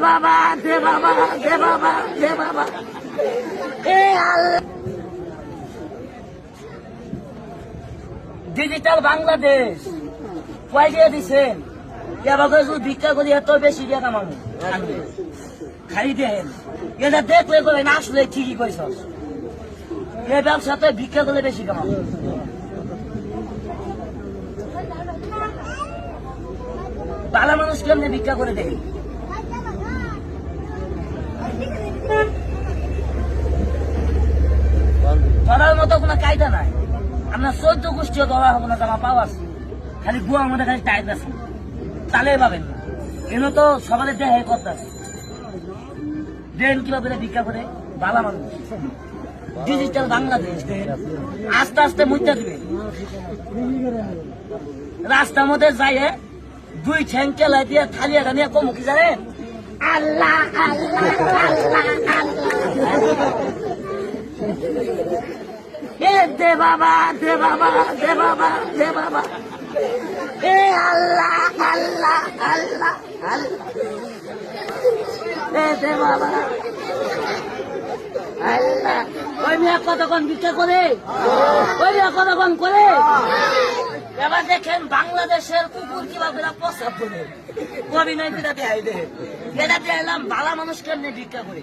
বাবা দে বাবা দে বাবা দে বাবা এ আল্লাহ। ডিজিটাল বাংলাদেশ কয় দিয়ে দিচ্ছেন? এবার ভিক্ষা করি এত বেশি দিয়ে কামানো খাই দেন। এটা দেখলে করে না আসলে ঠিকই কইস, এই ব্যবসাতে ভিক্ষা করলে বেশি কামাবো। ভালো মানুষ কেমনি ভিক্ষা করে দেখি? ধরার মতো কোনো কায়দা নাই। আমরা 14 গোষ্ঠীও ধরা হবো না, জামা পাওয়া আছে, খালি গুয়ার মধ্যে খালি টাইট আছে, তালে পাবেন না। এগুলো তো সকালে দেহে করতে আছে। দেন কিভাবে ভিক্ষা করে ভালো মানুষ। ডিজিটাল বাংলাদেশ আস্তে আস্তে মুইটা দিবে। রাস্তার মধ্যে যাই দুই ঠ্যাং কেলাই দিয়ে থালিয়া গানিয়া কম কি জানেন? আল্লাহ আল্লাহ আল্লাহ আল্লাহ এ দে বাবা দে বাবা দে বাবা দে বাবা এ আল্লাহ আল্লাহ আল্লাহ আল্লাহ এ দে বাবা আল্লাহ। ওই মেয়ে কতক্ষণ ভিক্ষা করে, ওই মেয়ে কতক্ষণ করে। এবার দেখেন বাংলাদেশের কুকুর কিভাবে প্রস্তাব করে অভিনয় করে দেয়। এটা দিয়ে এলাম ভালো মানুষ কেমনি ভিক্ষা করে।